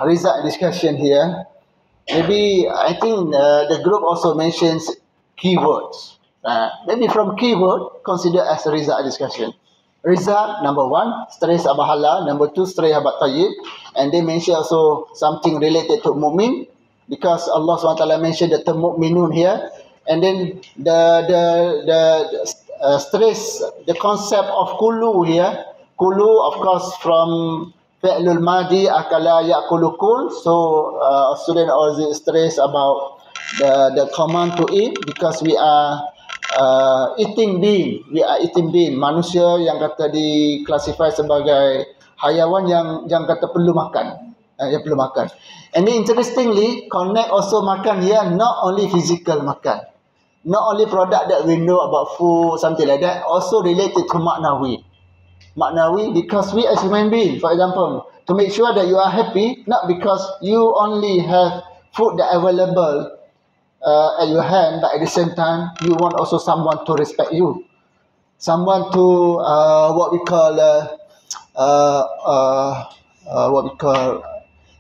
result discussion here. Maybe I think the group also mentions keywords. Maybe from keyword, consider as a result discussion. Result, number one, stress abahala. Number two, stress abat tayyib. And they mention also something related to mu'min, because Allah SWT mentioned the term mu'minun here. And then the stress, the concept of kulu here. Kulu, of course, from fi'lul madi, akala ya'kulu kul. So student always stress about the command to eat, because we are eating being. We are eating being. Manusia yang kata diklasifikasi sebagai hayawan yang kata perlu makan. Yang perlu makan. And then interestingly, connect also makan here, not only physical makan. Not only product that we know about food, something like that, also related to maknawi. Maknawi, because we as human beings, for example, to make sure that you are happy, not because you only have food that available at your hand, but at the same time, you want also someone to respect you. Someone to, what we call,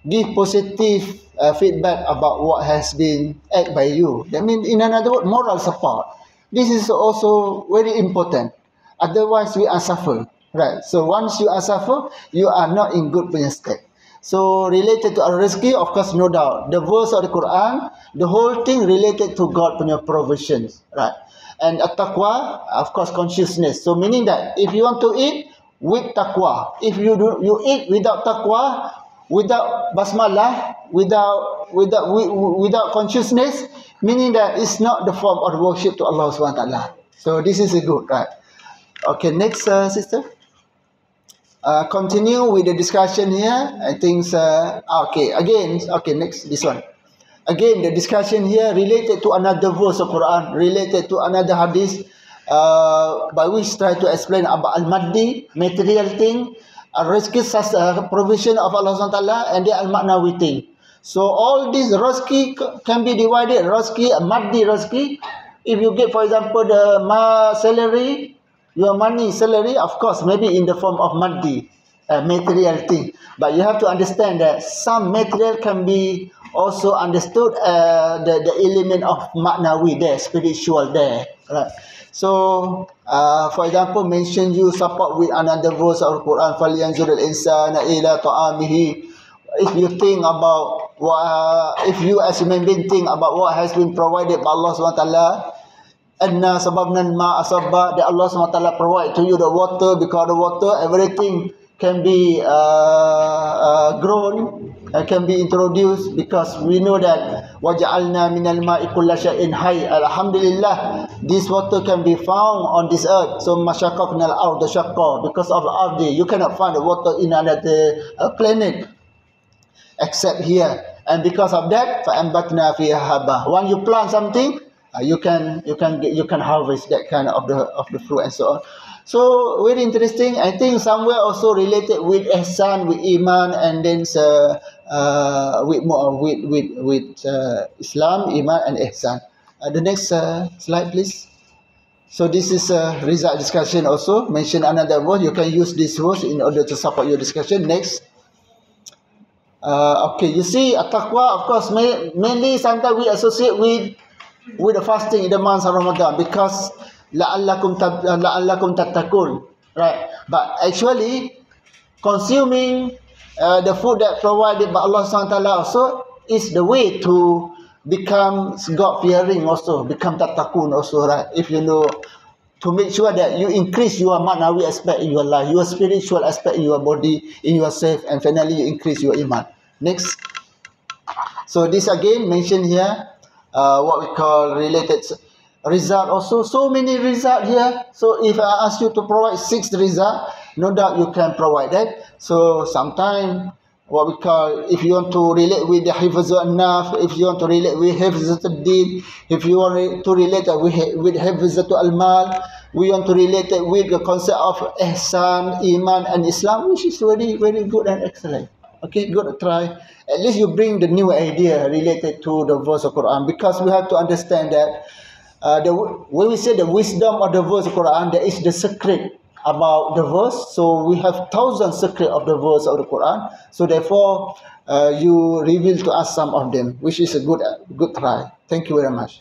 give positive feedback about what has been acted by you. That means, in another word, moral support. This is also very important. Otherwise, we are suffer. Right. So once you are suffer, you are not in good punya state. So related to rezeki, of course, no doubt. The verse of the Quran, the whole thing related to God punya provisions. Right. And at-taqwa, of course, consciousness. So meaning that if you want to eat with taqwa, if you eat without taqwa, without basmalah, without consciousness, meaning that it's not the form of worship to Allah SWT. So this is a good, right? Okay, next, sister. Continue with the discussion here. I think, next, this one. Again, the discussion here related to another verse of Quran, related to another hadith, by which try to explain about al-maddi, material thing, rizki, provision of Allah SWT, and the al-maknawi thing. So all these rizki can be divided, rizki, maddi rizki. If you get, for example, the salary, your money, salary, of course, maybe in the form of maddi, material thing. But you have to understand that some material can be also understood, the element of maknawi there, spiritual there. Right? So, for example, mention you support with another verse of the Quran, فَلْيَنْزُرِ الْإِنسَانَ إِلَىٰ طَعَامِهِ. If you think about, if you as human being think about what has been provided by Allah SWT, Anna sababna ma asabba, that Allah SWT provide to you the water. Because the water, everything can be grown, can be introduced, because we know that waja'alna minal ma'i kulla shay'in hayy. Alhamdulillah, this water can be found on this earth. So mashaqaqna al-arda shaqqa, because of ardi, you cannot find the water in another planet except here. And because of that, fa'ambatna fiha habba. When you plant something, you can harvest that kind of the fruit and so on. So very interesting. I think somewhere also related with ihsan, with iman, and then with Islam, iman, and ihsan. The next slide, please. So this is a result discussion also. Mention another word. You can use this word in order to support your discussion. Next. Okay, you see, at-taqwa, of course, mainly sometimes we associate with the fasting in the month of Ramadan, because la'allakum tattaqun, right? But actually, consuming the food that provided by Allah SWT also is the way to become God-fearing also, become tattaqun also, right? If you know, to make sure that you increase your manawi aspect in your life, your spiritual aspect in your body, in yourself, and finally you increase your iman. Next. So this again mentioned here, what we call related result also. So many result here. So if I ask you to provide 6 result, no doubt you can provide that. So sometimes what we call, if you want to relate with the hifzul naf, if you want to relate with hifzul din, if you want to relate with hifzul al-mal, we want to relate it with the concept of ihsan, iman, and Islam, which is very, very good and excellent. Okay, good try. At least you bring the new idea related to the verse of Quran, because we have to understand that when we say the wisdom of the verse of Quran, there is the secret about the verse. So we have thousands secret of the verse of the Quran. So therefore, you reveal to us some of them, which is a good try. Thank you very much.